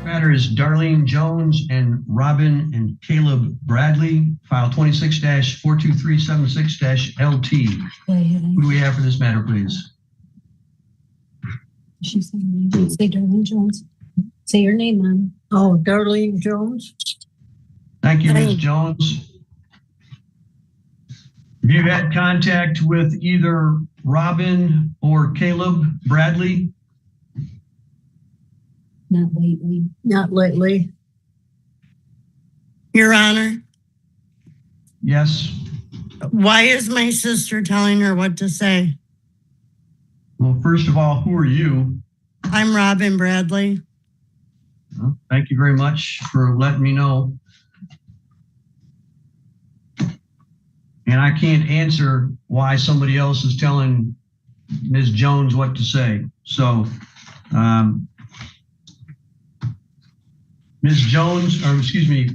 Matter is Darlene Jones and Robin and Caleb Bradley, file 26-42376-LT. Who do we have for this matter, please? She said, say Darlene Jones. Say your name, Mom. Oh, Darlene Jones. Thank you, Ms. Jones. Have you had contact with either Robin or Caleb Bradley? Not lately. Not lately. Your Honor, Yes. why is my sister telling her what to say? Well, first of all, who are you? I'm Robin Bradley. Well, thank you very much for letting me know. And I can't answer why somebody else is telling Ms. Jones what to say. So, Ms. Jones, or excuse me,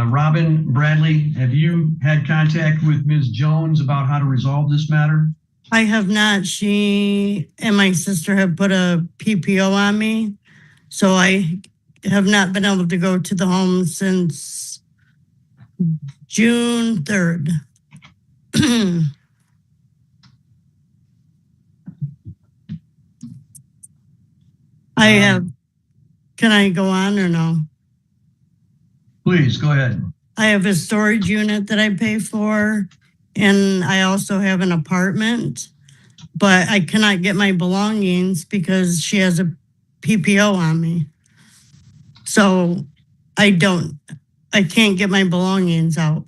Robin Bradley, have you had contact with Ms. Jones about how to resolve this matter? I have not. She and my sister have put a PPO on me, so I have not been able to go to the home since June 3rd. I have, can I go on or no? Please, go ahead. I have a storage unit that I pay for, and I also have an apartment, but I cannot get my belongings because she has a PPO on me. So I can't get my belongings out.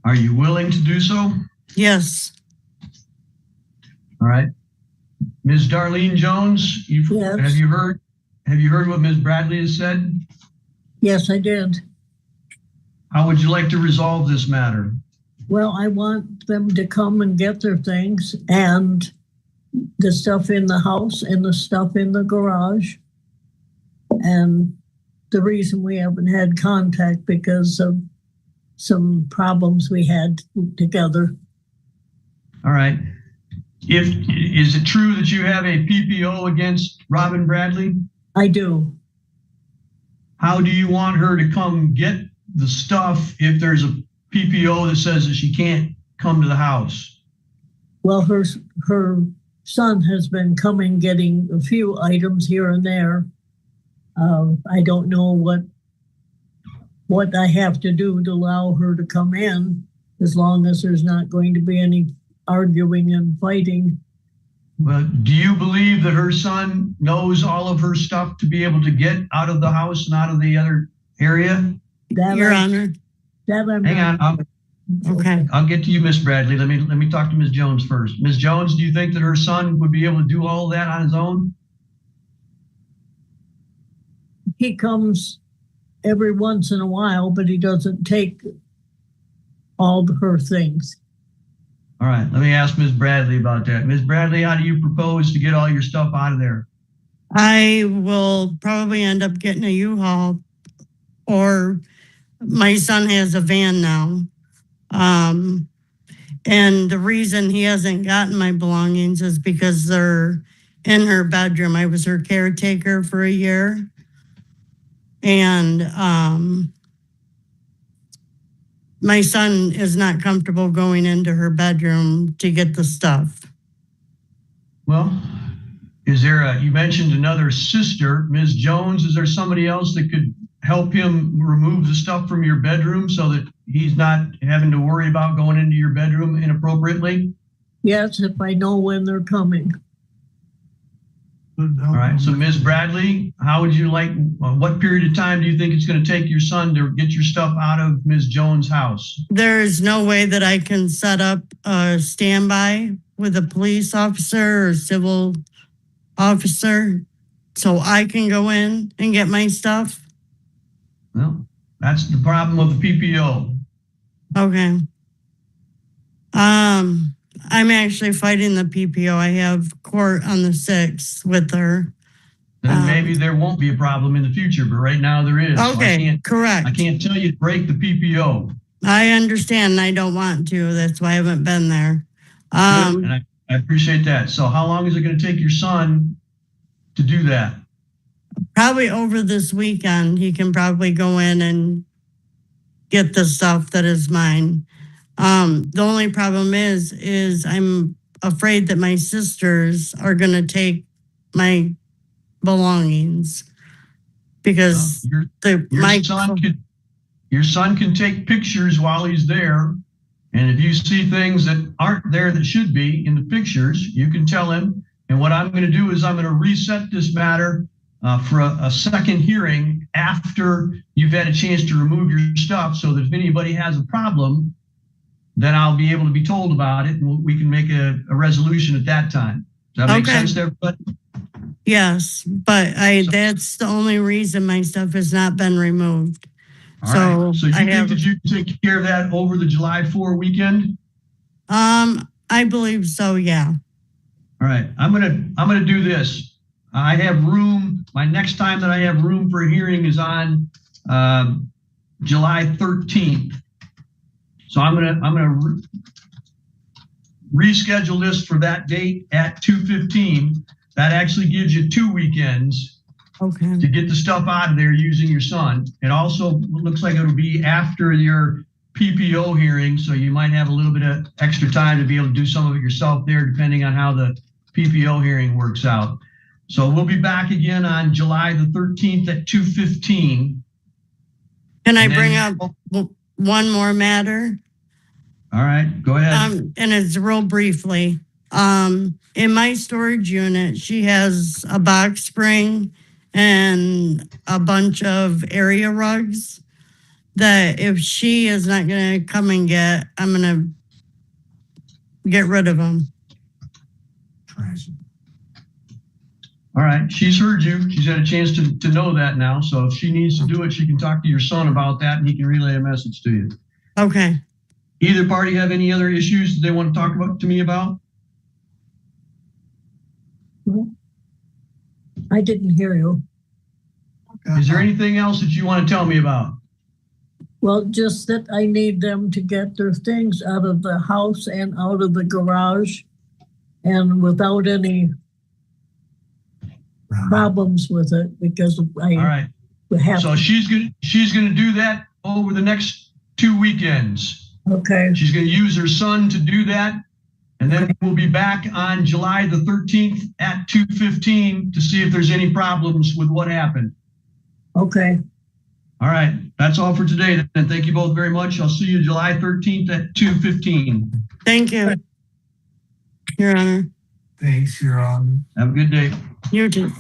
Are you willing to do so? Yes. All right. Ms. Darlene Jones, Yes. have you heard what Ms. Bradley has said? Yes, I did. How would you like to resolve this matter? Well, I want them to come and get their things and the stuff in the house and the stuff in the garage. And the reason we haven't had contact because of some problems we had together. All right. Is it true that you have a PPO against Robin Bradley? I do. How do you want her to come get the stuff if there's a PPO that says that she can't come to the house? Well, her son has been coming getting a few items here and there. I don't know what I have to do to allow her to come in, as long as there's not going to be any arguing and fighting. Well, do you believe that her son knows all of her stuff to be able to get out of the house and out of the other area? Your Honor. Hang on. Okay. I'll get to you, Miss Bradley. Let me talk to Ms. Jones first. Ms. Jones, do you think that her son would be able to do all that on his own? He comes every once in a while, but he doesn't take all her things. All right, let me ask Ms. Bradley about that. Ms. Bradley, how do you propose to get all your stuff out of there? I will probably end up getting a U-Haul, or my son has a van now. And the reason he hasn't gotten my belongings is because they're in her bedroom. I was her caretaker for a year. And my son is not comfortable going into her bedroom to get the stuff. Well, you mentioned another sister, Ms. Jones. Is there somebody else that could help him remove the stuff from your bedroom so that he's not having to worry about going into your bedroom inappropriately? Yes, if I know when they're coming. All right, so Ms. Bradley, how would you like, what period of time do you think it's going to take your son to get your stuff out of Ms. Jones' house? There's no way that I can set up a standby with a police officer or civil officer so I can go in and get my stuff? Well, that's the problem of the PPO. Okay. I'm actually fighting the PPO. I have court on the 6th with her. Then maybe there won't be a problem in the future, but right now there is. Okay, So correct. I can't tell you to break the PPO. I understand, and I don't want to. That's why I haven't been there. And I appreciate that. So how long is it going to take your son to do that? Probably over this weekend, he can probably go in and get the stuff that is mine. The only problem is I'm afraid that my sisters are going to take my belongings because Your son can take pictures while he's there. And if you see things that aren't there that should be in the pictures, you can tell him. And what I'm going to do is I'm going to reset this matter for a second hearing after you've had a chance to remove your stuff, so that if anybody has a problem, then I'll be able to be told about it and we can make a resolution at that time. Does that make sense to everybody? Yes, but that's the only reason my stuff has not been removed. All right. So you think that you can take care of that over the July 4 weekend? I believe so, yeah. All right. I'm gonna do this. I have room. My next time that I have room for a hearing is on July 13th. So I'm gonna reschedule this for that date at 2:15. That actually gives you 2 weekends to get the stuff out of there using your son. It also looks like it'll be after your PPO hearing, so you might have a little bit of extra time to be able to do some of it yourself there, depending on how the PPO hearing works out. So we'll be back again on July the 13th at 2:15. Can I bring up one more matter? All right, go ahead. And it's real briefly. In my storage unit, she has a box spring and a bunch of area rugs that if she is not going to come and get, I'm going to get rid of them. All right, she's heard you. She's had a chance to know that now. So if she needs to do it, she can talk to your son about that and he can relay a message to you. Okay. Either party have any other issues that they want to talk about to me about? I didn't hear you. Is there anything else that you want to tell me about? Well, just that I need them to get their things out of the house and out of the garage and without any problems with it, because All right. So she's gonna do that over the next 2 weekends. Okay. She's gonna use her son to do that. And then we'll be back on July the 13th at 2:15 to see if there's any problems with what happened. Okay. All right. That's all for today. Then thank you both very much. I'll see you July 13th at 2:15. Thank you, Your Honor. Thanks, Your Honor. Have a good day. You too.